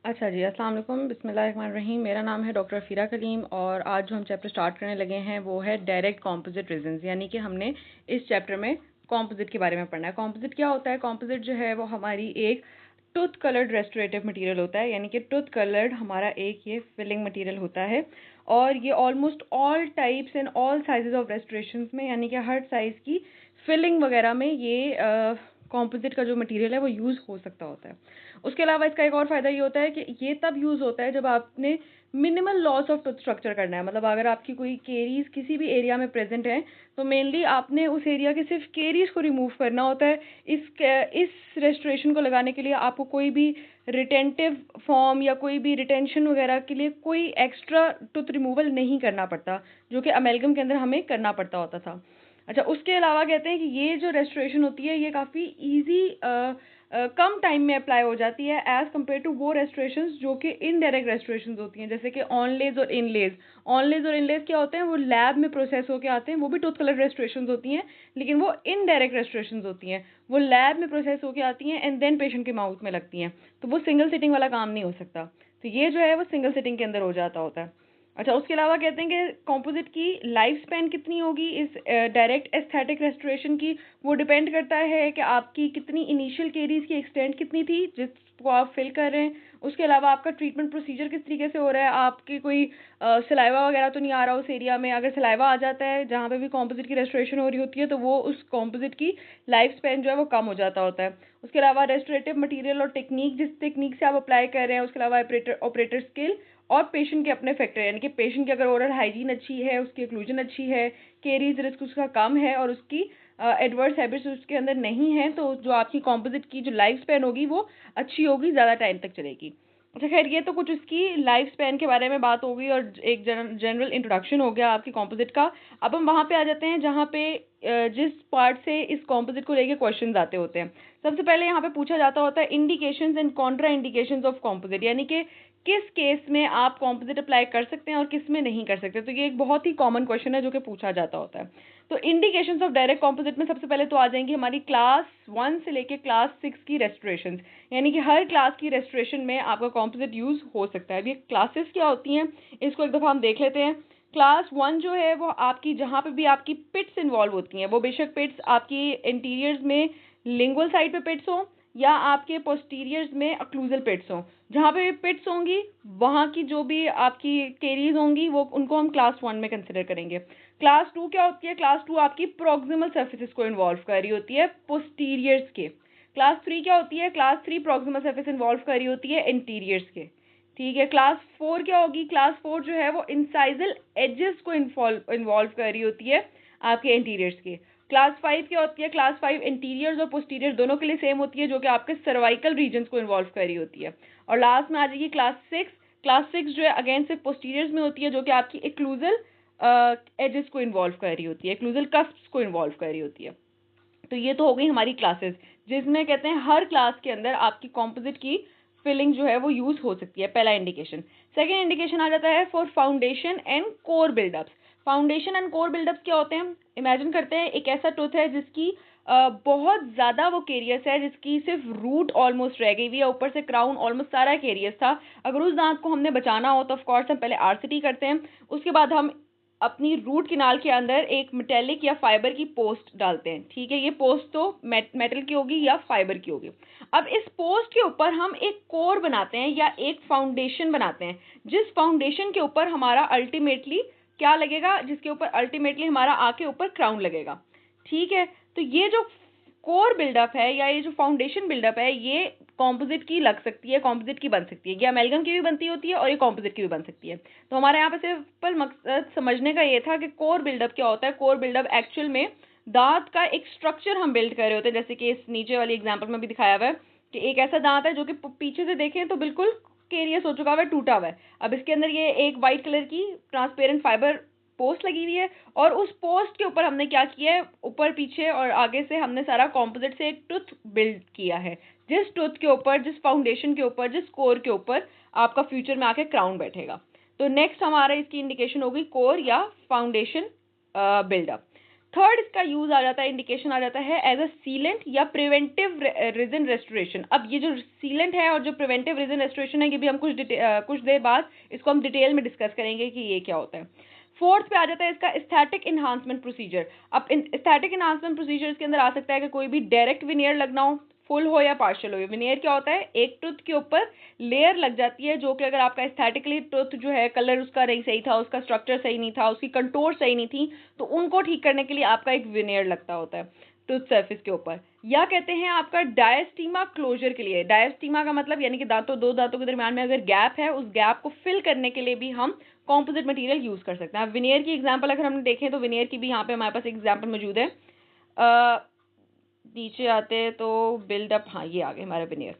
अच्छा जी, अस्सलाम वालेकुम, बिस्मिल्लाहिर्रहमानिर्रहीम। मेरा नाम है डॉक्टर फ़ीरा कलीम और आज जो हम चैप्टर स्टार्ट करने लगे हैं वो है डायरेक्ट कॉम्पोजिट रेज़िन्स, यानी कि हमने इस चैप्टर में कॉम्पोजिट के बारे में पढ़ना है। कॉम्पोजिट क्या होता है? कॉम्पोजिट जो है वो हमारी एक टूथ कलर्ड रेस्टोरेटिव मटीरियल होता है, यानी कि टूथ कलर्ड हमारा एक ये फिलिंग मटीरियल होता है और ये almost all types and all sizes of restorations में, यानी कि हर साइज़ की फिलिंग वगैरह में ये कॉम्पोजिट का जो मटीरियल है वो यूज़ हो सकता होता है। उसके अलावा इसका एक और फ़ायदा ये होता है कि ये तब यूज़ होता है जब आपने minimal loss of tooth structure करना है। मतलब अगर आपकी कोई केरीज़ किसी भी एरिया में प्रेज़ेंट है, तो मेनली आपने उस एरिया के सिर्फ़ केरीज़ को रिमूव करना होता है। इस रेस्टोरेशन को लगाने के लिए आपको कोई भी रिटेंटिव फ़ॉर्म या कोई भी रिटेंशन वग़ैरह के लिए कोई एक्स्ट्रा टूथ रिमूवल नहीं करना पड़ता, जो कि अमेलगम के अंदर हमें करना पड़ता होता था। अच्छा, उसके अलावा कहते हैं कि ये जो रेस्टोरेशन होती है ये काफ़ी ईज़ी कम टाइम में अप्लाई हो जाती है एज़ कम्पेयर टू वो रेस्टोरेशंस जो कि इनडायरेक्ट रेस्टोरेशंस होती हैं, जैसे कि ऑनलेज और इनलेज। ऑनलेज और इनलेज क्या होते हैं? वो लैब में प्रोसेस होके आते हैं, वो भी टूथ कलर रेस्टोरेशंस होती हैं, लेकिन वो इनडायरेक्ट रेस्टोरेशंस होती हैं। वो लैब में प्रोसेस होके आती हैं एंड देन पेशेंट के माउथ में लगती हैं, तो वो सिंगल सिटिंग वाला काम नहीं हो सकता। तो ये जो है वो सिंगल सिटिंग के अंदर हो जाता होता है। अच्छा, उसके अलावा कहते हैं कि कॉम्पोजिट की लाइफ स्पैन कितनी होगी इस डायरेक्ट एस्थेटिक रेस्टोरेशन की, वो डिपेंड करता है कि आपकी कितनी इनिशियल केरीज़ की एक्सटेंट कितनी थी जिसको आप फिल कर रहे हैं। उसके अलावा आपका ट्रीटमेंट प्रोसीजर किस तरीके से हो रहा है, आपकी कोई सलाइवा वगैरह तो नहीं आ रहा उस एरिया में। अगर सलाइवा आ जाता है जहाँ पे भी कॉम्पोजिट की रेस्टोरेशन हो रही होती है, तो वो उस कॉम्पोजिट की लाइफ स्पैन जो है वो कम हो जाता होता है। उसके अलावा रेस्टोरेटिव मटीरियल और टेक्नीक, जिस टेक्नीक से आप अप्लाई कर रहे हैं, उसके अलावा ऑपरेटर स्किल और पेशेंट के अपने फैक्टर, यानी कि पेशेंट की अगर ओरल हाइजीन अच्छी है, उसकी ओक्लूजन अच्छी है, केरीज रिस्क उसका कम है और उसकी एडवर्स हैबिट्स उसके अंदर नहीं है, तो जो आपकी कॉम्पोजिट की जो लाइफ स्पैन होगी वो अच्छी होगी, ज़्यादा टाइम तक चलेगी। अच्छा, खैर ये तो कुछ उसकी लाइफ स्पैन के बारे में बात हो गई और एक जनरल इंट्रोडक्शन हो गया आपकी कॉम्पोजिट का। अब हम वहाँ पे आ जाते हैं जहाँ पे जिस पार्ट से इस कॉम्पोजिट को लेके क्वेश्चंस आते होते हैं। सबसे पहले यहाँ पे पूछा जाता होता है indications and Contra indications of composite, यानी कि किस केस में आप कॉम्पोजिट अप्लाई कर सकते हैं और किस में नहीं कर सकते। तो ये एक बहुत ही कॉमन क्वेश्चन है जो कि पूछा जाता होता है। तो इंडिकेशंस ऑफ डायरेक्ट कॉम्पोजिट में सबसे पहले तो आ जाएंगी हमारी क्लास 1 से लेके क्लास 6 की रेस्टोरेशंस, यानी कि हर क्लास की रेस्टोरेशन में आपका कॉम्पोजिट यूज़ हो सकता है। अब ये क्लासेस क्या होती हैं, इसको एक दफ़ा हम देख लेते हैं। क्लास 1 जो है वो आपकी जहाँ पे भी आपकी पिट्स इन्वॉल्व होती हैं, वो बेशक पिट्स आपकी इंटीरियर्स में लिंगुअल साइड पे पिट्स हों या आपके पोस्टीरियर्स में अक्लूजल पिट्स हों। जहाँ पे भी पिट्स होंगी वहाँ की जो भी आपकी केरीज होंगी वो उनको हम क्लास 1 में कंसिडर करेंगे। क्लास 2 क्या होती है? क्लास 2 आपकी प्रॉक्सिमल सर्फेसिस को इन्वॉल्व कर रही होती है पोस्टीरियर्स के। क्लास 3 क्या होती है? क्लास 3 प्रॉक्सिमल सर्फेस इन्वॉल्व कर रही होती है इंटीरियर्स के। ठीक है। क्लास 4 क्या होगी? क्लास 4 जो है वो इंसाइजल एजेस को इन्वॉल्व कर रही होती है आपके इंटीरियर्स के। क्लास 5 क्या होती है? क्लास 5 इंटीरियर्स और पोस्टीरियर दोनों के लिए सेम होती है, जो कि आपके सर्वाइकल रीजन्स को इन्वॉल्व कर रही होती है। और लास्ट में आ जाएगी क्लास 6। क्लास 6 जो है अगेन सिर्फ पोस्टीरियर्स में होती है, जो कि आपकी एक्लूजल एजेस को इन्वॉल्व कर रही होती है, एक्लूजल कस्प्स को इन्वॉल्व कर रही होती है। तो ये तो हो गई हमारी क्लासेस, जिसमें कहते हैं हर क्लास के अंदर आपकी कॉम्पोजिट की फिलिंग जो है वो यूज हो सकती है, पहला इंडिकेशन। सेकेंड इंडिकेशन आ जाता है for foundation and core buildups. Foundation and core buildups क्या होते हैं? इमेजिन करते हैं एक ऐसा टूथ है जिसकी बहुत ज़्यादा वो केरियस है, जिसकी सिर्फ रूट ऑलमोस्ट रह गई हुई है, ऊपर से क्राउन ऑलमोस्ट सारा केरियस था। अगर उस दांत को हमने बचाना हो तो ऑफकोर्स हम पहले आरसीटी करते हैं, उसके बाद हम अपनी रूट किनाल के अंदर एक मेटेलिक या फाइबर की पोस्ट डालते हैं। ठीक है, ये पोस्ट तो मेटल की होगी या फाइबर की होगी। अब इस पोस्ट के ऊपर हम एक कोर बनाते हैं या एक फाउंडेशन बनाते हैं, जिस फाउंडेशन के ऊपर हमारा अल्टीमेटली क्या लगेगा? जिसके ऊपर अल्टीमेटली हमारा आके ऊपर क्राउन लगेगा। ठीक है, तो ये जो कोर बिल्डअप है या ये जो फाउंडेशन बिल्डअप है, ये कॉम्पोजिट की लग सकती है, कॉम्पोजिट की बन सकती है, ये अमेलगम की भी बनती होती है और ये कॉम्पोजिट की भी बन सकती है। तो हमारे यहाँ पे सिंपल मकसद समझने का ये था कि कोर बिल्डअप क्या होता है। कोर बिल्डअप एक्चुअल में दांत का एक स्ट्रक्चर हम बिल्ड कर रहे होते हैं, जैसे कि इस नीचे वाली एग्जाम्पल में भी दिखाया हुआ है कि एक ऐसा दांत है जो कि पीछे से देखें तो बिल्कुल केरियस हो चुका हुआ है, टूटा हुआ है। अब इसके अंदर ये एक वाइट कलर की ट्रांसपेरेंट फाइबर पोस्ट लगी हुई है और उस पोस्ट के ऊपर हमने क्या किया है, ऊपर पीछे और आगे से हमने सारा कॉम्पोजिट से एक टूथ बिल्ड किया है, जिस टूथ के ऊपर, जिस फाउंडेशन के ऊपर, जिस कोर के ऊपर आपका फ्यूचर में आके क्राउन बैठेगा। तो नेक्स्ट हमारा इसकी इंडिकेशन होगी कोर या फाउंडेशन बिल्डअप। थर्ड इसका यूज आ जाता है, इंडिकेशन आ जाता है एज अ सीलेंट या प्रिवेंटिव रिजन रेस्टोरेशन। अब ये जो सीलेंट है और जो प्रिवेंटिव रिजन रेस्टोरेशन है, ये भी हम कुछ देर बाद इसको हम डिटेल में डिस्कस करेंगे कि ये क्या होता है। फोर्थ पे आ जाता है इसका एस्थेटिक इन्हांसमेंट प्रोसीजर। अब एस्थेटिक इन्हांसमेंट प्रोसीजर के अंदर आ सकता है कि कोई भी डायरेक्ट विनियर लगना हो, फुल हो या पार्शियल हो। विनियर क्या होता है, एक टूथ के ऊपर लेयर लग जाती है जो कि अगर आपका एस्थेटिकली टूथ जो है कलर उसका नहीं सही था, उसका स्ट्रक्चर सही नहीं था, उसकी कंटोर सही नहीं थी, तो उनको ठीक करने के लिए आपका एक विनियर लगता होता है टूथ सरफेस के ऊपर। या कहते हैं आपका डायस्टीमा क्लोजर के लिए। डायस्टीमा का मतलब यानी कि दो दांतों के दरमियान में अगर गैप है, उस गैप को फिल करने के लिए भी हम कॉम्पोजिट मटेरियल यूज कर सकते हैं। अब विनियर की एग्जांपल अगर हमने देखें तो विनियर की भी यहाँ पे हमारे पास एग्जांपल मौजूद है। नीचे आते हैं तो बिल्डअप, हाँ ये आ गए हमारे विनियर।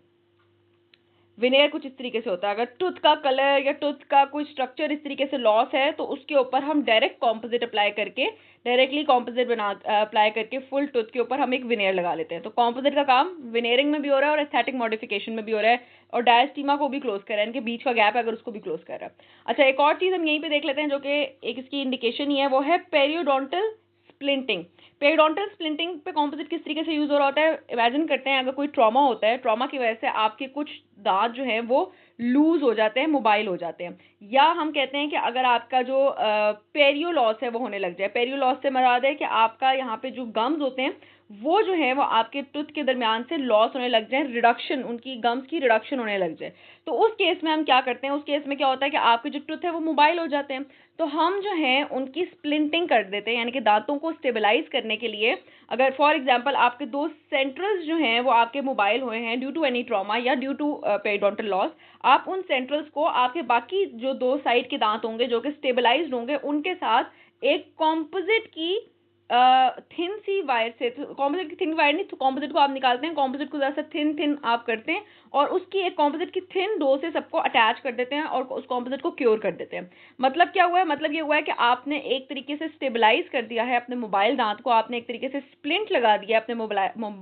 विनियर कुछ इस तरीके से होता है, अगर टूथ का कलर या टूथ का कोई स्ट्रक्चर इस तरीके से लॉस है तो उसके ऊपर हम डायरेक्ट कॉम्पोजिट अप्लाई करके, डायरेक्टली कॉम्पोजिट अप्लाई करके फुल टूथ के ऊपर हम एक विनियर लगा लेते हैं। तो कॉम्पोजिट का काम विनियरिंग में भी हो रहा है और एस्थेटिक मॉडिफिकेशन में भी हो रहा है, और डायस्टीमा को भी क्लोज कर रहा है, इनके बीच का गैप है अगर उसको भी क्लोज कर रहा है। अच्छा, एक और चीज हम यहीं पे देख लेते हैं जो कि एक इसकी इंडिकेशन ही है, वो है पेरियोडोंटल स्प्लिंटिंग। पेरियोडोंटल स्प्लिंटिंग पे कॉम्पोजिट किस तरीके से यूज हो रहा होता है, इमेजिन करते हैं अगर कोई ट्रॉमा होता है, ट्रॉमा की वजह से आपके कुछ दांत जो हैं वो लूज हो जाते हैं, मोबाइल हो जाते हैं। या हम कहते हैं कि अगर आपका जो पेरियो लॉस है वो होने लग जाए। पेरियो लॉस से मराद है कि आपका यहाँ पे जो गम्स होते हैं वो जो है वो आपके टूथ के दरमियान से लॉस होने लग जाए, रिडक्शन, उनकी गम्स की रिडक्शन होने लग जाए। तो उस केस में हम क्या करते हैं, उस केस में क्या होता है कि आपके जो टूथ है वो मोबाइल हो जाते हैं। तो हम जो है उनकी स्प्लिंटिंग कर देते हैं, यानी कि दांतों को स्टेबलाइज करने के लिए। अगर फॉर एग्जांपल आपके दो सेंट्रल्स जो हैं वो आपके मोबाइल हुए हैं ड्यू टू एनी ट्रॉमा या ड्यू टू पेरियोडोंटल लॉस, आप उन सेंट्रल्स को आपके बाकी जो दो साइड के दांत होंगे जो कि स्टेबलाइज्ड होंगे, उनके साथ एक कॉम्पोजिट की थिन सी वायर से, कॉम्पोजिट की थिन वायर नहीं, तो कॉम्पोजिट को आप निकालते हैं, कॉम्पोजिट को जरा थिन थिन आप करते हैं और उसकी एक कॉम्पोजिट की थिन डो से सबको अटैच कर देते हैं और उस कॉम्पोजिट को क्योर कर देते हैं। मतलब क्या हुआ है, मतलब ये हुआ है कि आपने एक तरीके से स्टेबलाइज कर दिया है अपने मोबाइल दांत को, आपने एक तरीके से स्प्लिंट लगा दिया अपने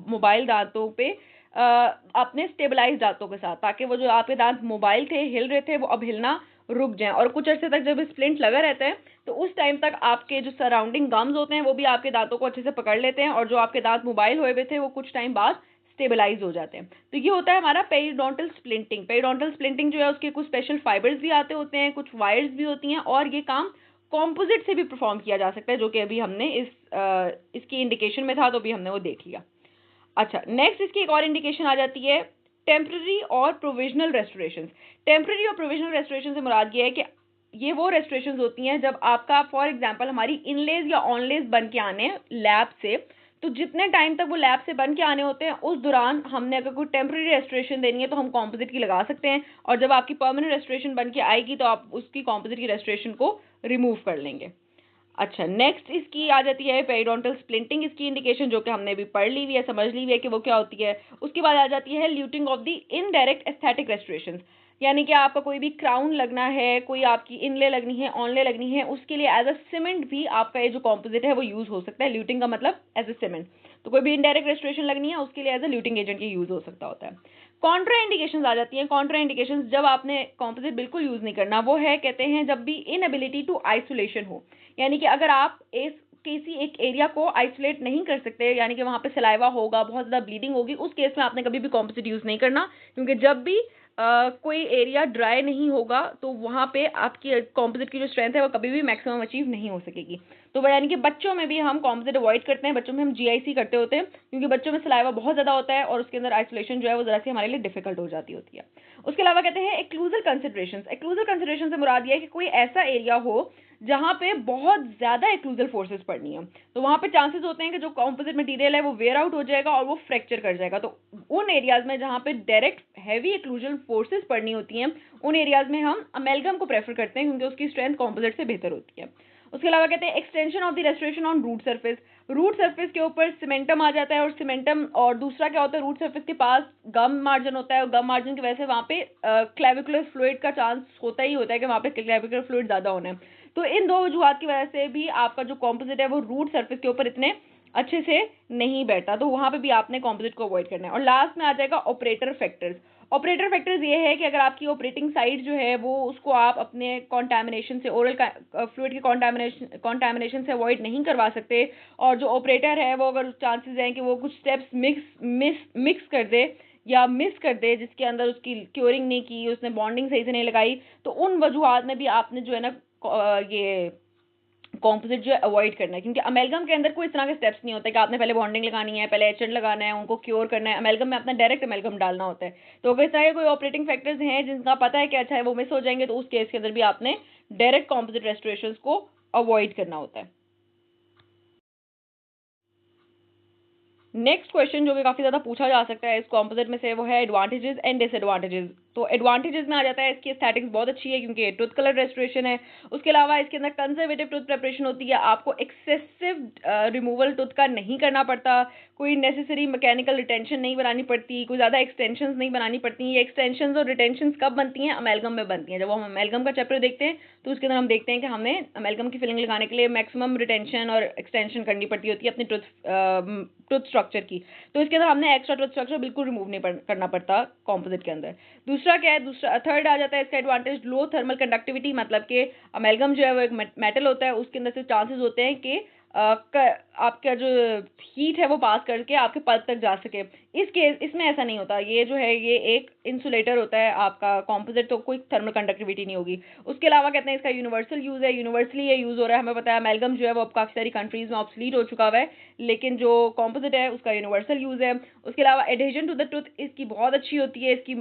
मोबाइल दांतों पे, अपने स्टेबलाइज दांतों के साथ, ताकि वो जो आपके दांत मोबाइल थे, हिल रहे थे, वो अब हिलना रुक जाएं। और कुछ अर्से तक जब स्प्लिंट लगा रहता है तो उस टाइम तक आपके जो सराउंडिंग गम्स होते हैं वो भी आपके दांतों को अच्छे से पकड़ लेते हैं, और जो आपके दांत मोबाइल हुए हुए थे वो कुछ टाइम बाद स्टेबलाइज हो जाते हैं। तो ये होता है हमारा पेरियोडोंटल स्प्लिंटिंग। पेरियोडोंटल स्प्लिंटिंग जो है उसके कुछ स्पेशल फाइबर्स भी आते होते हैं, कुछ वायर्स भी होती हैं, और ये काम कॉम्पोजिट से भी परफॉर्म किया जा सकता है, जो कि अभी हमने इसकी इंडिकेशन में था तो अभी हमने वो देख लिया। अच्छा, नेक्स्ट इसकी एक और इंडिकेशन आ जाती है टेम्पररी और प्रोविजनल रेस्टोरेशंस। टेम्पररी और प्रोविजनल रेस्टोरेशन से मुराद ये है कि ये वो रेस्टोरेशंस होती हैं जब आपका फॉर एग्जांपल हमारी इनलेज या ऑनलेज बन के आने लैब से, तो जितने टाइम तक वो लैब से बन के आने होते हैं उस दौरान हमने अगर कोई टेम्पररी रेस्टोरेशन देनी है तो हम कॉम्पोजिट की लगा सकते हैं, और जब आपकी परमानेंट रेस्टोरेशन बन के आएगी तो आप उसकी कॉम्पोजिट की रेस्टोरेशन को रिमूव कर लेंगे। अच्छा, नेक्स्ट इसकी आ जाती है पेरियोडोंटल स्प्लिंटिंग। इसकी इंडिकेशन जो कि हमने भी पढ़ ली हुई है, समझ ली हुई है कि वो क्या होती है। उसके बाद आ जाती है ल्यूटिंग ऑफ द इनडायरेक्ट एस्थेटिक रेस्टोरेशंस, यानी कि आपका कोई भी क्राउन लगना है, कोई आपकी इनले लगनी है, ऑनले लगनी है, उसके लिए एज अ सीमेंट भी आपका ये जो कॉम्पोजिट है वो यूज हो सकता है। ल्यूटिंग का मतलब एज अ सीमेंट, तो कोई भी इनडायरेक्ट रेस्टोरेशन लगनी है उसके लिए एज अ ल्यूटिंग एजेंट की यूज हो सकता होता है। कॉन्ट्रा इंडिकेशंस आ जाती हैं। कॉन्ट्रा इंडिकेशंस जब आपने कॉम्पोजिट बिल्कुल यूज नहीं करना, वो है कहते हैं जब भी इनएबिलिटी टू आइसोलेशन हो, यानी कि अगर आप किसी एक एरिया को आइसोलेट नहीं कर सकते, यानी कि वहां पे सलाइवा होगा, बहुत ज़्यादा ब्लीडिंग होगी, उस केस में आपने कभी भी कॉम्पोजिट यूज़ नहीं करना, क्योंकि जब भी कोई एरिया ड्राई नहीं होगा तो वहाँ पे आपकी कॉम्पोजिट की जो स्ट्रेंथ है वो कभी भी मैक्सिमम अचीव नहीं हो सकेगी। तो वो यानी कि बच्चों में भी हम कॉम्पोजिट अवॉइड करते हैं, बच्चों में हम जीआईसी करते होते हैं, क्योंकि बच्चों में सलाइवा बहुत ज़्यादा होता है और उसके अंदर आइसोलेशन जो है वो ज़रा सी हमारे लिए डिफिकल्ट हो जाती होती है। उसके अलावा कहते हैं एक्लूजल कंसिडरेशन। एक्लूजल कंसिडरेशन से मुराद ये है कि कोई ऐसा एरिया हो जहाँ पे बहुत ज़्यादा एक्लूजल फोर्सेस पड़नी है, तो वहाँ पे चांसेस होते हैं कि जो कॉम्पोजिट मटेरियल है वो वेयर आउट हो जाएगा और वो फ्रैक्चर कर जाएगा। तो उन एरियाज में जहाँ पे डायरेक्ट हैवी एक्लूजल फोर्सेस पड़नी होती हैं, उन एरियाज में हम अमेलगम को प्रेफर करते हैं, क्योंकि उसकी स्ट्रेंथ कॉम्पोजिट से बेहतर होती है। उसके अलावा कहते हैं extension of the restoration on root surface. Root surface के ऊपर सीमेंटम आ जाता है, और सीमेंटम, और दूसरा क्या होता है, रूट सरफेस के पास गम मार्जिन होता है, और गम मार्जिन की वजह से वहाँ पे क्लेविकुलर फ्लूइड का चांस होता ही होता है कि वहाँ पे क्लेविकुलर फ्लूइड ज़्यादा होना है। तो इन दो वजूहात की वजह से भी आपका जो कॉम्पोजिट है वो रूट सरफेस के ऊपर इतने अच्छे से नहीं बैठता, तो वहाँ पे भी आपने कॉम्पोजिट को अवॉइड करना है। और लास्ट में आ जाएगा ऑपरेटर फैक्टर्स। ऑपरेटर फैक्टर्स ये है कि अगर आपकी ऑपरेटिंग साइट जो है वो उसको आप अपने कॉन्टैमिनेशन से, ओरल फ्लूइड के कॉन्टैमिनेशन से अवॉइड नहीं करवा सकते, और जो ऑपरेटर है वो अगर चांसेस हैं कि वो कुछ स्टेप्स मिक्स कर दे या मिस कर दे जिसके अंदर उसकी क्योरिंग नहीं की, उसने बॉन्डिंग सही से नहीं लगाई, तो उन वजूहात में भी आपने जो है ना ये कॉम्पोजिट जो है अवॉइड करना है। क्योंकि अमेलगम के अंदर कोई इस तरह के स्टेप्स नहीं होते कि आपने पहले बॉन्डिंग लगानी है, पहले एचेंट लगाना है, उनको क्योर करना है। अमेलगम में अपना डायरेक्ट अमेलगम डालना होता है। तो अगर इस तरह के कोई ऑपरेटिंग फैक्टर्स हैं जिनका पता है कि अच्छा है वो मिस हो जाएंगे, तो उस केस के अंदर भी आपने डायरेक्ट कॉम्पोजिट रेस्टोरेशन को अवॉइड करना होता है। नेक्स्ट क्वेश्चन जो कि काफ़ी ज़्यादा पूछा जा सकता है इस कॉम्पोजिट में से, वो है एडवांटेजेस एंड डिसएडवांटेजेस। तो एडवांटेजेस में आ जाता है इसकी एस्थेटिक्स बहुत अच्छी है क्योंकि टूथ कलर रेस्टोरेशन है। उसके अलावा इसके अंदर कंजर्वेटिव टूथ प्रिपरेशन होती है, आपको एक्सेसिव रिमूवल टूथ का नहीं करना पड़ता, कोई नेसेसरी मैकेनिकल रिटेंशन नहीं बनानी पड़ती, कोई ज़्यादा एक्सटेंशन नहीं बनानी पड़ती। ये एक्सटेंशन और रिटेंशन कब बनती हैं? अमेलगम में बनती हैं। जब हम अमेलगम का चैप्टर देखते हैं तो उसके अंदर हम देखते हैं कि हमें अमेलगम की फिलिंग लगाने के लिए मैक्सिमम रिटेंशन और एक्सटेंशन करनी पड़ती होती है अपनी टूथ स्ट्रक्चर की। तो इसके अंदर हमने एक्स्ट्रा टूथ स्ट्रक्चर बिल्कुल रिमूव नहीं करना पड़ता कॉम्पोजिट के अंदर। दूसरा क्या है, दूसरा थर्ड आ जाता है इसका एडवांटेज, लो थर्मल कंडक्टिविटी। मतलब कि अमेलगम जो है वो एक मेटल होता है, उसके अंदर से चांसेस होते हैं कि आपका जो हीट है वो पास करके आपके पल्प तक जा सके। इसमें ऐसा नहीं होता। ये जो है ये एक इंसुलेटर होता है आपका कॉम्पोजिट, तो कोई थर्मल कंडक्टिविटी नहीं होगी। उसके अलावा कहते हैं इसका यूनिवर्सल यूज़ है, यूनिवर्सली ये यूज़ हो रहा है। हमें पता है अमेलगम जो है वो अब काफ़ी सारी कंट्रीज़ में ऑब्सलीट हो चुका हुआ है, लेकिन जो कॉम्पोजिट है उसका यूनिवर्सल यूज़ है। उसके अलावा एडहेजन टू द टूथ इसकी बहुत अच्छी होती है। इसकी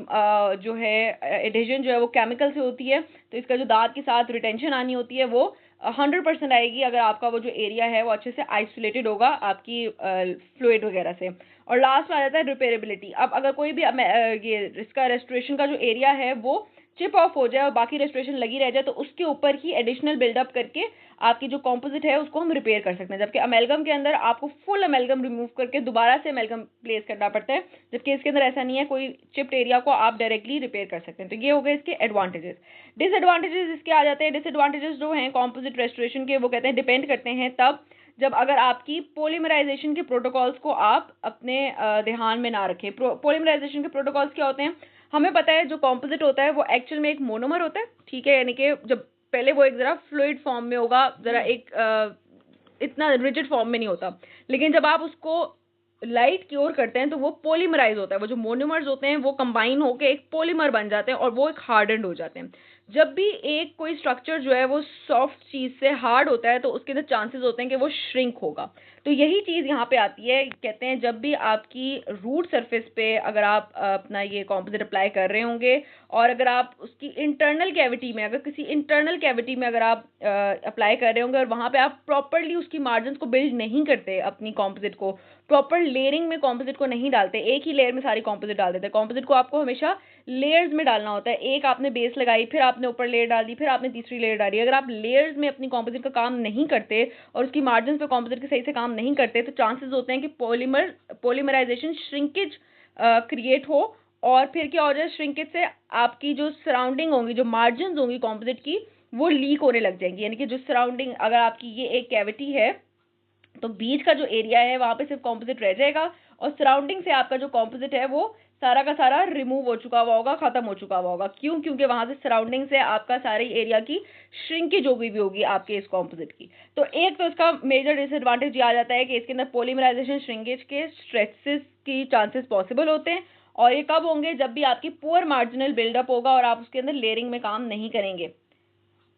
जो है एडहेजन जो है वो केमिकल से होती है, तो इसका जो दांत के साथ रिटेंशन आनी होती है वो 100% आएगी अगर आपका वो जो एरिया है वो अच्छे से आइसोलेटेड होगा आपकी फ्लूइड वगैरह से। और लास्ट में आ जाता है रिपेरेबिलिटी। अब अगर कोई भी ये इसका रेस्टोरेशन का जो एरिया है वो चिप ऑफ हो जाए और बाकी रेस्टोरेशन लगी रह जाए, तो उसके ऊपर ही एडिशनल बिल्डअप करके आपकी जो कॉम्पोजिट है उसको हम रिपेयर कर सकते हैं। जबकि अमेलगम के अंदर आपको फुल अमेलगम रिमूव करके दोबारा से अमेलगम प्लेस करना पड़ता है, जबकि इसके अंदर ऐसा नहीं है, कोई चिप्ड एरिया को आप डायरेक्टली रिपेयर कर सकते हैं। तो ये हो गए इसके एडवांटेजेस। डिसएडवांटेजेस इसके आ जाते हैं। डिसएडवांटेजेस जो हैं कॉम्पोजिट रेस्टोरेशन के, वो कहते हैं डिपेंड करते हैं तब जब अगर आपकी पोलीमराइजेशन के प्रोटोकॉल्स को आप अपने ध्यान में ना रखें। पोलीमराइजेशन के प्रोटोकॉल्स क्या होते हैं? हमें पता है जो कॉम्पोजिट होता है वो एक्चुअल में एक मोनोमर होता है, ठीक है। यानी कि जब पहले वो एक ज़रा फ्लूइड फॉर्म में होगा, ज़रा एक इतना रिजिड फॉर्म में नहीं होता, लेकिन जब आप उसको लाइट क्योर करते हैं तो वो पॉलीमराइज होता है। वो जो मोनोमर्स होते हैं वो कंबाइन होकर एक पॉलीमर बन जाते हैं और वो एक हार्डन्ड हो जाते हैं। जब भी एक कोई स्ट्रक्चर जो है वो सॉफ्ट चीज़ से हार्ड होता है तो उसके अंदर चांसेस होते हैं कि वो श्रिंक होगा। तो यही चीज़ यहाँ पे आती है। कहते हैं जब भी आपकी रूट सरफेस पे अगर आप अपना ये कॉम्पोजिट अप्लाई कर रहे होंगे और अगर आप उसकी इंटरनल कैविटी में, अगर किसी इंटरनल कैविटी में अगर आप अप्लाई कर रहे होंगे और वहाँ पे आप प्रॉपरली उसकी मार्जिन को बिल्ड नहीं करते, अपनी कॉम्पोजिट को प्रॉपर लेयरिंग में कॉम्पोजिट को नहीं डालते, एक ही लेयर में सारी कॉम्पोजिट डाल देते हैं। कॉम्पोजिट को आपको हमेशा लेयर्स में डालना होता है। एक आपने बेस लगाई, फिर आपने ऊपर लेयर डाल दी, फिर आपने तीसरी लेयर डाली। अगर आप लेयर्स में अपनी कॉम्पोजिट का काम नहीं करते और उसकी मार्जिन पे कॉम्पोजिट के सही से काम नहीं करते, तो चांसेस होते हैं कि पॉलीमराइजेशन श्रिंकेज क्रिएट हो, और फिर क्या हो जाए, श्रिंकेज से आपकी जो सराउंडिंग होंगी, जो मार्जिन होंगी कॉम्पोजिट की, वो लीक होने लग जाएंगी। यानी कि जो सराउंडिंग, अगर आपकी ये एक कैविटी है तो बीच का जो एरिया है वहां पे सिर्फ कॉम्पोजिट रह जाएगा और सराउंडिंग से आपका जो कॉम्पोजिट है वो सारा का सारा रिमूव हो चुका हुआ होगा, खत्म हो चुका हुआ होगा। क्यों? क्योंकि वहां से सराउंडिंग से आपका सारे एरिया की श्रिंकेज हो गई भी होगी आपके इस कॉम्पोजिट की। तो एक तो इसका मेजर डिसएडवांटेज ये आ जाता है कि इसके अंदर पॉलीमराइजेशन श्रिंकेज के स्ट्रेसेस की चांसेस पॉसिबल होते हैं, और ये कब होंगे? जब भी आपकी पुअर मार्जिनल बिल्डअप होगा और आप उसके अंदर लेयरिंग में काम नहीं करेंगे।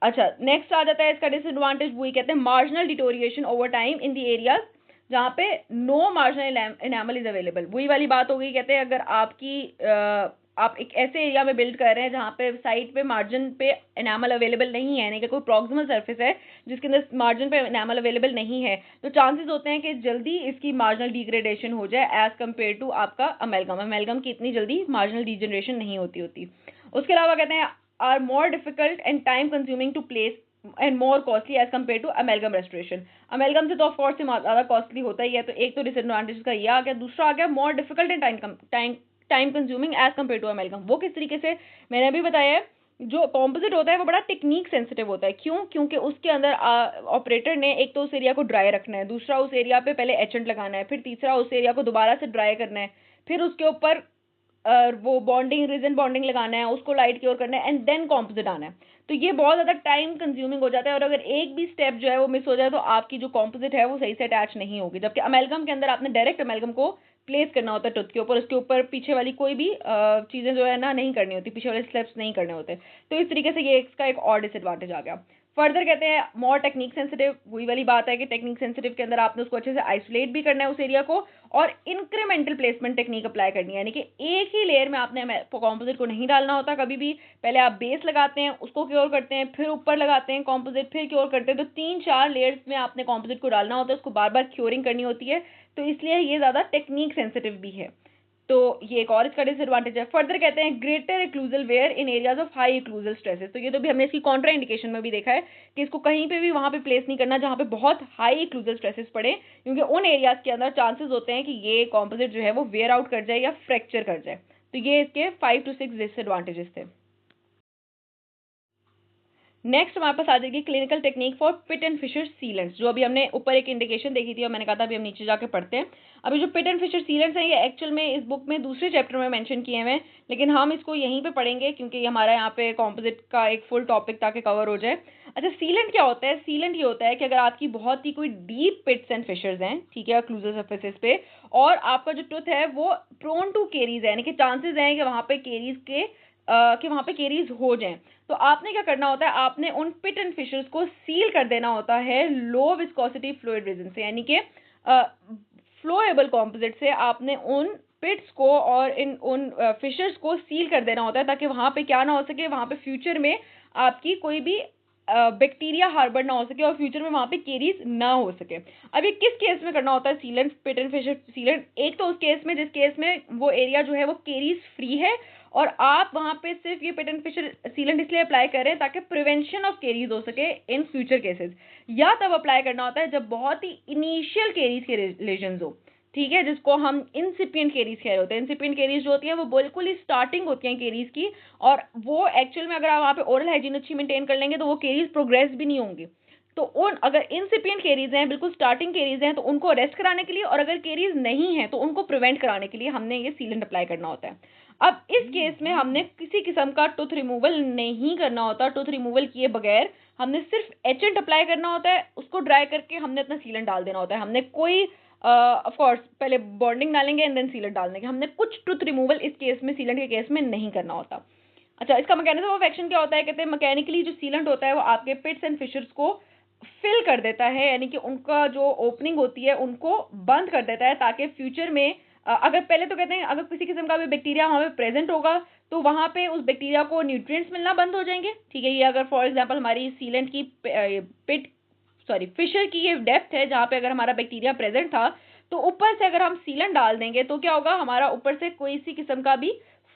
अच्छा, नेक्स्ट आ जाता है इसका डिसएडवांटेज, वही कहते हैं marginal deterioration over time in the areas जहाँ पे no marginal enamel is available. वही वाली बात हो गई। कहते हैं अगर आप एक ऐसे एरिया में बिल्ड कर रहे हैं जहाँ पे साइड पे मार्जिन पे एनामल अवेलेबल नहीं है, यानी कि कोई प्रॉक्सिमल सरफेस है जिसके अंदर मार्जिन पे एनामल अवेलेबल नहीं है, तो चांसेस होते हैं कि जल्दी इसकी मार्जिनल डिग्रेडेशन हो जाए एज कम्पेयर टू आपका अमेलगम की इतनी जल्दी मार्जिनल डिजनरेशन नहीं होती। उसके अलावा कहते हैं are more difficult and time consuming to place and more costly as compared to amalgam restoration। amalgam से तो ऑफ कोर्स ज़्यादा कॉस्टली होता ही है। तो एक तो डिसएडवांटेज का ये आ गया। दूसरा आ गया more difficult and time consuming as compared to amalgam. वो किस तरीके से, मैंने अभी बताया है, जो कॉम्पोजिट होता है वो बड़ा टेक्निक सेंसिटिव होता है। क्यों? क्योंकि उसके अंदर ऑपरेटर ने एक तो उस एरिया को ड्राई रखना है, दूसरा उस एरिया पे पहले एचेंट लगाना है, फिर तीसरा उस एरिया को दोबारा से ड्राई करना है, फिर उसके ऊपर वो बॉन्डिंग, रिजन बॉन्डिंग लगाना है, उसको लाइट क्योर करना है एंड देन कॉम्पोजिट आना है। तो ये बहुत ज़्यादा टाइम कंज्यूमिंग हो जाता है और अगर एक भी स्टेप जो है वो मिस हो जाए तो आपकी जो कॉम्पोजिट है वो सही से अटैच नहीं होगी। जबकि अमेलगम के अंदर आपने डायरेक्ट अमेलगम को प्लेस करना होता है टूथ के ऊपर, उसके ऊपर पीछे वाली कोई भी चीज़ें जो है ना नहीं करनी होती, पीछे वाले स्टेप्स नहीं करने होते। तो इस तरीके से ये इसका एक और डिसएडवांटेज आ गया। फर्दर कहते हैं मोर टेक्निक सेंसिटिव, वही वाली बात है कि टेक्निक सेंसिटिव के अंदर आपने उसको अच्छे से आइसोलेट भी करना है उस एरिया को और इंक्रीमेंटल प्लेसमेंट टेक्निक अप्लाई करनी है, यानी कि एक ही लेयर में आपने कॉम्पोजिट को नहीं डालना होता कभी भी। पहले आप बेस लगाते हैं, उसको क्योर करते हैं, फिर ऊपर लगाते हैं कॉम्पोजिट, फिर क्योर करते हैं। तो 3-4 लेयर्स में आपने कॉम्पोजिट को डालना होता है, उसको बार बार क्योरिंग करनी होती है। तो इसलिए ये ज़्यादा टेक्निक सेंसिटिव भी है। तो ये एक और इसका डिसएडवांटेज है। फर्दर कहते हैं greater occlusal wear in areas of high occlusal stresses. तो ये तो भी हमने इसकी कॉन्ट्रा इंडिकेशन में भी देखा है कि इसको कहीं पे भी वहां पे प्लेस नहीं करना जहां पे बहुत हाई इक्लूजल स्ट्रेसेस पड़े, क्योंकि उन एरियाज के अंदर चांसेस होते हैं कि ये कॉम्पोजिट जो है वो वेयर आउट कर जाए या फ्रैक्चर कर जाए। तो ये इसके 5 to 6 डिसएडवांटेजेस थे। नेक्स्ट हमारे पास आ जाएगी clinical technique for pit and fissure sealants, जो अभी हमने ऊपर एक इंडिकेशन देखी थी और मैंने कहा था अभी हम नीचे जाके पढ़ते हैं। अभी जो पिट एंड फिशर सीलेंट्स हैं ये एक्चुअल में इस बुक में दूसरे चैप्टर में मेंशन किए हुए हैं, लेकिन हम इसको यहीं पे पढ़ेंगे क्योंकि हमारा यहाँ पे कॉम्पोजिट का एक फुल टॉपिक ताकि कवर हो जाए। अच्छा, सीलेंट क्या होता है? सीलेंट ये होता है कि अगर आपकी बहुत ही कोई डीप पिट्स एंड फिशर्स हैं, ठीक है, क्लूजल सर्फेसिस पे, और आपका जो टूथ है वो प्रोन टू केरीज है, यानी कि चांसेस हैं कि वहाँ पे केरीज के हो जाएं, तो आपने क्या करना होता है, आपने उन पिट एंड फिशर्स को सील कर देना होता है लो विस्कोसिटी फ्लूइड रेजिन से, यानी कि फ्लोएबल कॉम्पोजिट से आपने उन पिट्स को और इन उन फिशर्स को सील कर देना होता है ताकि वहां पे क्या ना हो सके, वहां पे फ्यूचर में आपकी कोई भी बैक्टीरिया हार्बर ना हो सके और फ्यूचर में वहां पे केरीज ना हो सके। अब ये किस केस में करना होता है sealant, pit and fissure sealant? एक तो उस केस में जिस केस में वो एरिया जो है वो केरीज फ्री है और आप वहां पे सिर्फ ये पिट एंड फिशर सीलेंट इसलिए अप्लाई कर रहे हैं ताकि प्रिवेंशन ऑफ केरीज हो सके इन फ्यूचर केसेस। या तब अप्लाई करना होता है जब बहुत ही इनिशियल केरीज के लेजन्स हो, ठीक है, जिसको हम इंसिपिएंट केरीज कह रहे होते हैं। इंसिपिएंट केरीज जो होती है वो बिल्कुल ही स्टार्टिंग होती हैं केरीज की, और वो एक्चुअल में अगर आप वहाँ पे ओरल हाइजीन अच्छी मेंटेन कर लेंगे तो वो केरीज प्रोग्रेस भी नहीं होंगी। तो उन अगर इंसिपिएंट केरीज हैं, बिल्कुल स्टार्टिंग केरीज हैं, तो उनको अरेस्ट कराने के लिए, और अगर केरीज नहीं है तो उनको प्रिवेंट कराने के लिए हमने ये सीलेंट अप्लाई करना होता है। अब इस केस में हमने किसी किस्म का टूथ रिमूवल नहीं करना होता। टूथ रिमूवल किए बगैर हमने सिर्फ एचेंट अप्लाई करना होता है, उसको ड्राई करके हमने अपना सीलेंट डाल देना होता है। हमने कोई ऑफ कोर्स पहले बॉन्डिंग डालेंगे एंड देन सीलेंट डाल देंगे, हमने कुछ टूथ रिमूवल इस केस में, सीलेंट के केस में नहीं करना होता। अच्छा, इसका मैकेनिज्म ऑफ एक्शन क्या होता है? कहते हैं मैकेनिकली जो सीलेंट होता है वो आपके पिट्स एंड फिशर्स को फिल कर देता है, यानी कि उनका जो ओपनिंग होती है उनको बंद कर देता है ताकि फ्यूचर में अगर पहले तो कहते हैं अगर किसी किस्म का भी बैक्टीरिया वहाँ पे प्रेजेंट होगा तो वहाँ पे उस बैक्टीरिया को न्यूट्रिएंट्स मिलना बंद हो जाएंगे, ठीक है। ये अगर फॉर एग्जांपल हमारी सीलेंट की फिशर की ये डेप्थ है जहाँ पे अगर हमारा बैक्टीरिया प्रेजेंट था, तो ऊपर से अगर हम सीलेंट डाल देंगे तो क्या होगा, हमारा ऊपर से कोई सी किस्म का भी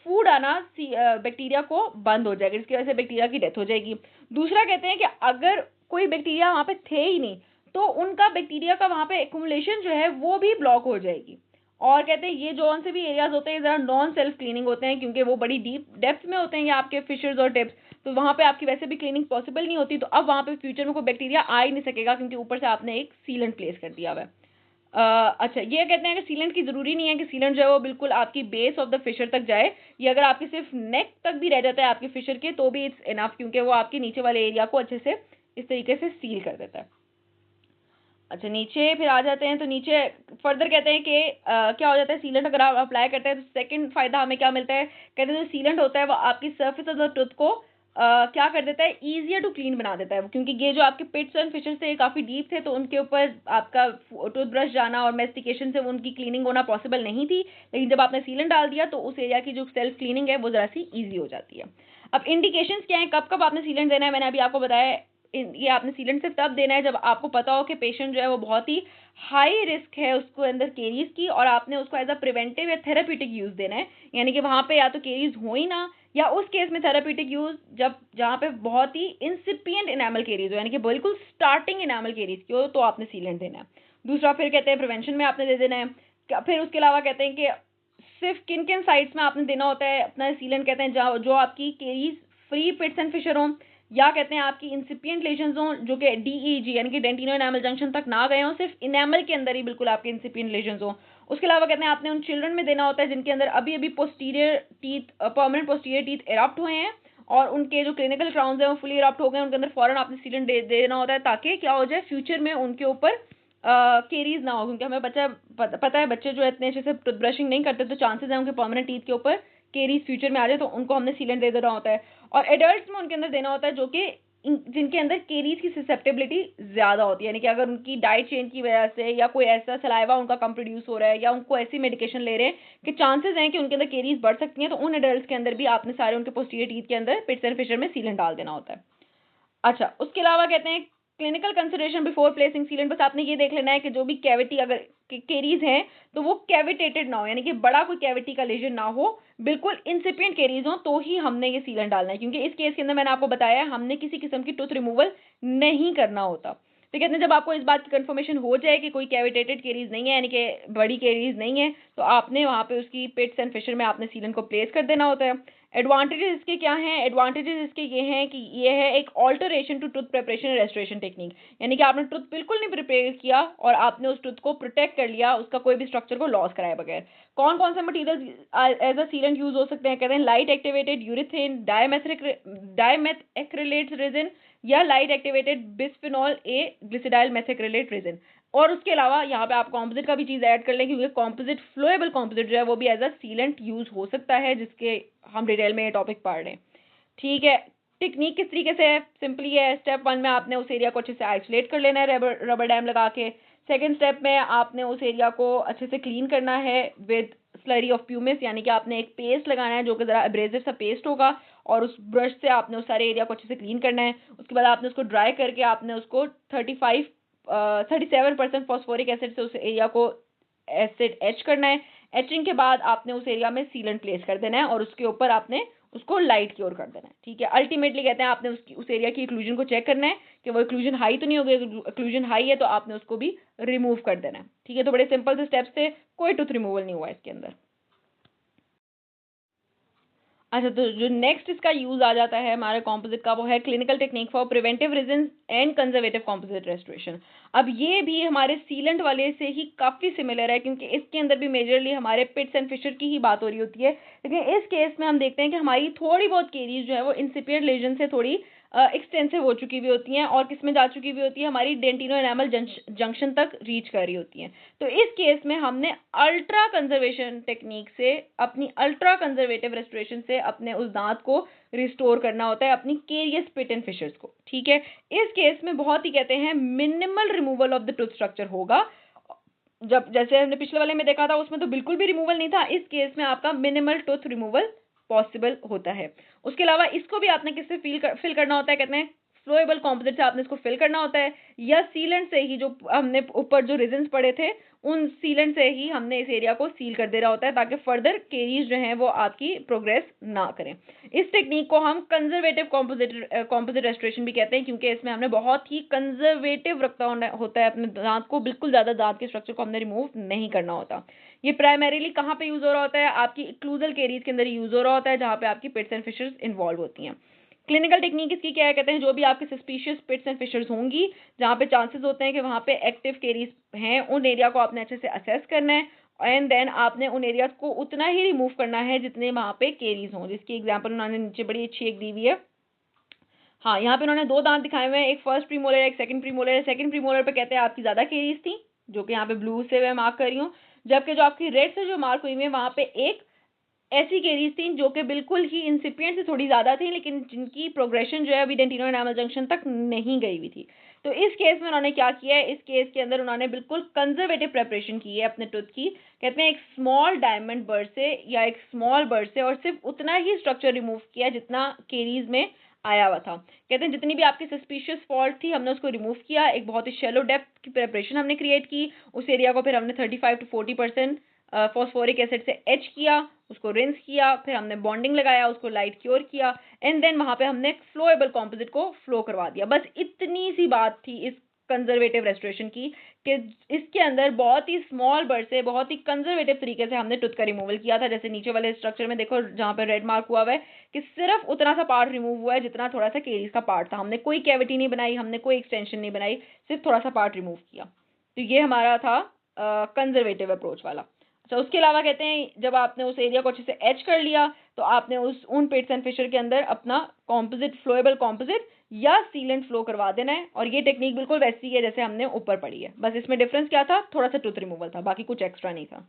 फूड आना बैक्टीरिया को बंद हो जाएगा, जिसकी वजह से बैक्टीरिया की डेथ हो जाएगी। दूसरा कहते हैं कि अगर कोई बैक्टीरिया वहाँ पे थे ही नहीं तो उनका बैक्टीरिया का वहाँ पे एक्यूमुलेशन जो है वो भी ब्लॉक हो जाएगी। और कहते हैं ये जो से भी एरियाज होते हैं ज़रा नॉन सेल्फ क्लीनिंग होते हैं क्योंकि वो बड़ी डीप डेप्थ में होते हैं ये आपके फिशर्स और टिप्स, तो वहाँ पे आपकी वैसे भी क्लीनिंग पॉसिबल नहीं होती। तो अब वहाँ पे फ्यूचर में कोई बैक्टीरिया आ ही नहीं सकेगा क्योंकि ऊपर से आपने एक सीलेंट प्लेस कर दिया हुआ है। अच्छा, ये कहते हैं कि सीलेंट की ज़रूरी नहीं है कि सीलेंट जो है वो बिल्कुल आपकी बेस ऑफ द फिशर तक जाए। ये अगर आपकी सिर्फ नेक तक भी रह जाता है आपकी फिशर के तो भी इट्स इनफ, क्योंकि वो आपके नीचे वाले एरिया को अच्छे से इस तरीके से सील कर देता है। अच्छा, नीचे फिर आ जाते हैं तो नीचे फर्दर कहते हैं कि क्या हो जाता है, सीलेंट अगर आप अप्लाई करते हैं तो सेकंड फायदा हमें क्या मिलता है। कहते हैं जो सीलेंट होता है वो आपकी सर्फेस ऑफ द टूथ को क्या कर देता है, ईजियर टू क्लीन बना देता है, क्योंकि ये जो आपके पिट्स एंड फिशर्स थे काफ़ी डीप थे तो उनके ऊपर आपका टूथब्रश जाना और मेस्टिकेशन से उनकी क्लीनिंग होना पॉसिबल नहीं थी। लेकिन जब आपने सीलेंट डाल दिया तो उस एरिया की जो सेल्फ क्लीनिंग है वो ज़रा सी ईजी हो जाती है। अब इंडिकेशंस क्या है, कब कब आपने सीलेंट देना है, मैंने अभी आपको बताया ये आपने सीलेंट सिर्फ तब देना है जब आपको पता हो कि पेशेंट जो है वो बहुत ही हाई रिस्क है उसको अंदर केरीज की, और आपने उसको एज अ प्रिवेंटिव या थेराप्यूटिक यूज देना है, यानी कि वहाँ पे या तो केरीज हो ही ना, या उस केस में थेराप्यूटिक यूज जब जहाँ पे बहुत ही इंसिपिएंट इनामल केरीज हो, यानी कि बिल्कुल स्टार्टिंग इनामल केरीज की हो, तो आपने सीलेंट देना है। दूसरा फिर कहते हैं प्रिवेंशन में आपने दे देना है। फिर उसके अलावा कहते हैं कि सिर्फ किन किन साइट्स में आपने देना होता है अपना सीलेंट, कहते हैं जो आपकी केरीज फ्री पिट्स एंड फिशर हों, या कहते हैं आपकी इंसिपिएंट लेशंस हो जो कि DEG यानी कि डेंटिनो एनामल जंक्शन तक ना गए हों, सिर्फ इनेमल के अंदर ही बिल्कुल आपके इंसिपिएंट लेशंस हो। उसके अलावा कहते हैं आपने उन चिल्ड्रन में देना होता है जिनके अंदर अभी अभी posterior teeth, permanent posterior teeth erupt हुए हैं और उनके जो क्लिनिकल क्राउन्स हैं वो फुली इरप्ट हो गए, उनके अंदर फौरन आपने सीलेंट देना होता है ताकि क्या हो जाए, फ्यूचर में उनके ऊपर केरीज ना हो, क्योंकि हमें पता है बच्चे जो इतने अच्छे से टूथब्रशिंग नहीं करते तो चांसेस है उनके परमानेंट टीथ के ऊपर केरीज फ्यूचर में आ जाए, तो उनको हमने सीलेंट दे देना होता है। और एडल्ट्स में उनके अंदर देना होता है जो कि जिनके अंदर केरीज की ससेप्टेबिलिटी ज्यादा होती है, यानी कि अगर उनकी डाइट चेंज की वजह से या कोई ऐसा सलाइवा उनका कम प्रोड्यूस हो रहा है या उनको ऐसी मेडिकेशन ले रहे हैं कि चांसेस हैं कि उनके अंदर केरीज बढ़ सकती हैं, तो उन एडल्ट्स के अंदर भी आपने सारे उनके पोस्टीरियर टीथ के अंदर पिट्स एंड फिशर में सीलेंट डाल देना होता है। अच्छा, उसके अलावा कहते हैं clinical consideration before placing sealant, बस आपने ये देख लेना है कि जो भी कैविटी अगर केरीज हैं तो वो कैविटेटेड ना हो, यानी कि बड़ा कोई कैविटी का लेजन ना हो, बिल्कुल इंसिपिएंट केरीज हो तो ही हमने ये सीलेंट डालना है, क्योंकि इस केस के अंदर मैंने आपको बताया हमने किसी किस्म की टूथ रिमूवल नहीं करना होता। तो कहते हैं जब आपको इस बात की कंफर्मेशन हो जाए कि कोई कैविटेटेड केरीज नहीं है, यानी कि बड़ी केरीज नहीं है, तो आपने वहां पे उसकी पिट्स एंड फिशर में आपने सीलेंट को प्लेस कर देना होता है। एडवांटेजेस इसके क्या हैं? एडवांटेजेस इसके ये हैं कि ये है एक alteration to tooth preparation and restoration technique, यानी कि आपने टूथ बिल्कुल नहीं प्रिपेयर किया और आपने उस टूथ को प्रोटेक्ट कर लिया उसका कोई भी स्ट्रक्चर को लॉस कराए बगैर। कौन कौन से material as a sealant use हो सकते हैं? कहते हैं light activated urethane, dimethacrylate resin या light activated bisphenol A glyceryl methacrylate resin. और उसके अलावा यहाँ पे आप कॉम्पोजिट का भी चीज ऐड कर लें, क्योंकि कॉम्पोजिट फ्लोएबल कॉम्पोजिट जो है वो भी एज अ सीलेंट यूज हो सकता है, जिसके हम डिटेल में ये टॉपिक पढ़ रहे हैं। ठीक है, टेक्निक किस तरीके से है? सिंपली है, स्टेप 1 में आपने उस एरिया को अच्छे से आइसोलेट कर लेना है रबर डैम लगा के। सेकेंड स्टेप में आपने उस एरिया को अच्छे से क्लीन करना है विद स्लरी ऑफ प्यूमिस, यानी कि आपने एक पेस्ट लगाना है जो कि जरा एब्रेसिव सा पेस्ट होगा और उस ब्रश से आपने उस सारे एरिया को अच्छे से क्लीन करना है। उसके बाद आपने उसको ड्राई करके आपने उसको 37% फॉस्फोरिक एसिड से उस एरिया को एसिड एच करना है। एचिंग के बाद आपने उस एरिया में सीलेंट प्लेस कर देना है और उसके ऊपर आपने उसको लाइट क्योर कर देना है। ठीक है, अल्टीमेटली कहते हैं आपने उस एरिया की इक्लूजन को चेक करना है कि वो इक्लूजन हाई तो नहीं हो गई, इक्लूजन हाई है तो आपने उसको भी रिमूव कर देना है। ठीक है, तो बड़े सिंपल से स्टेप्स थे, कोई टूथ रिमूवल नहीं हुआ इसके अंदर। अच्छा, तो जो नेक्स्ट इसका यूज आ जाता है हमारे कॉम्पोजिट का वो है clinical technique for preventive resin and conservative composite restoration. अब ये भी हमारे सीलेंट वाले से ही काफी सिमिलर है, क्योंकि इसके अंदर भी मेजरली हमारे पिट्स एंड फिशर की ही बात हो रही होती है, लेकिन इस केस में हम देखते हैं कि हमारी थोड़ी बहुत केरीज जो है वो इंसिपिएंट लेजन से थोड़ी एक्सटेंसिव हो चुकी हुई होती हैं और किस में जा चुकी हुई होती है, हमारी डेंटिनो एनामल जंक्शन तक रीच कर रही होती हैं। तो इस केस में हमने अल्ट्रा कंजर्वेशन टेक्निक से, अपनी अल्ट्रा कंजर्वेटिव रेस्टोरेशन से अपने उस दांत को रिस्टोर करना होता है, अपनी केरियस पिट एंड फिशर्स को। ठीक है, इस केस में बहुत ही कहते हैं minimal removal of the tooth structure होगा। जब जैसे हमने पिछले वाले में देखा था उसमें तो बिल्कुल भी रिमूवल नहीं था, इस केस में आपका मिनिमल टूथ रिमूवल पॉसिबल होता है। उसके अलावा इसको भी आपने किससे फिल करना होता है? कहते हैं फ्लोएबल कॉम्पोजिट से आपने इसको फिल करना होता है, या सीलेंट से ही, जो हमने ऊपर जो रेजिन्स पड़े थे उन सीलेंट से ही हमने इस एरिया को सील कर देना होता है ताकि फर्दर केरीज जो हैं वो आपकी प्रोग्रेस ना करें। इस टेक्निक को हम कंजर्वेटिव कॉम्पोजिट रेस्टोरेशन भी कहते हैं, क्योंकि इसमें हमने बहुत ही कंजर्वेटिव रखता होता है अपने दांत को, बिल्कुल ज्यादा दांत के स्ट्रक्चर को हमने रिमूव नहीं करना होता। ये प्राइमरीली कहाँ पे यूज हो रहा होता है? आपकी इक्लूजल केरीज के अंदर यूज हो रहा होता है, जहाँ पे आपकी पिट्स एंड फिशर्स इन्वॉल्व होती हैं। क्लिनिकल टेक्निक इसकी क्या है? कहते हैं जो भी आपके सस्पिशियस पिट्स एंड फिशर्स होंगी, जहाँ पे चांसेस होते हैं कि वहाँ पे एक्टिव केरीज हैं, उन एरिया को आपने अच्छे से असेस करना है एंड देन आपने उन एरियाज को उतना ही रिमूव करना है जितने वहाँ पे केरीज हों, जिसकी एग्जाम्पल उन्होंने नीचे बड़ी अच्छी एक दी हुई है। हाँ, यहाँ पे उन्होंने 2 दांत दिखाए हुए हैं, एक फर्स्ट प्रीमोलर है, एक सेकंड प्रीमोलर है। सेकंड प्रीमोलर पे कहते हैं आपकी ज्यादा केरीज थी, जो कि यहाँ पे ब्लू से मैं मार्क कर रही हूँ, जबकि जो आपकी रेड से जो मार्क हुई है वहाँ पे एक ऐसी केरीज थी जो कि बिल्कुल ही इंसिपिएंट से थोड़ी ज्यादा थी, लेकिन जिनकी प्रोग्रेशन जो है अभी डेंटिनो एनामल जंक्शन तक नहीं गई हुई थी। तो इस केस में उन्होंने क्या किया है? इस केस के अंदर उन्होंने बिल्कुल कंजर्वेटिव प्रेपरेशन की है अपने टूथ की। कहते हैं एक स्मॉल डायमंड बर्ड से या एक स्मॉल बर्ड से, और सिर्फ उतना ही स्ट्रक्चर रिमूव किया जितना केरीज में आया हुआ था। कहते हैं जितनी भी आपकी सस्पिशियस फॉल्ट थी हमने उसको रिमूव किया, एक बहुत ही शेलो डेप्थ की प्रेपरेशन हमने क्रिएट की, उस एरिया को फिर हमने 35 to 40% फॉस्फोरिक एसिड से एच किया, उसको रिंस किया, फिर हमने बॉन्डिंग लगाया, उसको लाइट क्योर किया एंड देन वहां पे हमने फ्लोएबल कॉम्पोजिट को फ्लो करवा दिया। बस इतनी सी बात थी इस कंजर्वेटिव रेस्टोरेशन की, कि इसके अंदर बहुत ही स्मॉल बर्ड से बहुत ही कंजर्वेटिव तरीके से हमने टूथ का रिमूवल किया था। जैसे नीचे वाले स्ट्रक्चर में देखो जहाँ पर रेड मार्क हुआ हुआ है कि सिर्फ उतना सा पार्ट रिमूव हुआ है जितना थोड़ा सा केरीज का पार्ट था। हमने कोई कैविटी नहीं बनाई, हमने कोई एक्सटेंशन नहीं बनाई, सिर्फ थोड़ा सा पार्ट रिमूव किया। तो ये हमारा था कंजर्वेटिव अप्रोच वाला। अच्छा, उसके अलावा कहते हैं जब आपने उस एरिया को अच्छे से एच कर लिया तो आपने उन पिट्स एंड फिशर के अंदर अपना कॉम्पोजिट, फ्लोएबल कॉम्पोजिट या सीलेंट फ्लो करवा देना है। और ये टेक्निक बिल्कुल वैसी है जैसे हमने ऊपर पढ़ी है, बस इसमें डिफरेंस क्या था, थोड़ा सा टूथ रिमूवल था, बाकी कुछ एक्स्ट्रा नहीं था।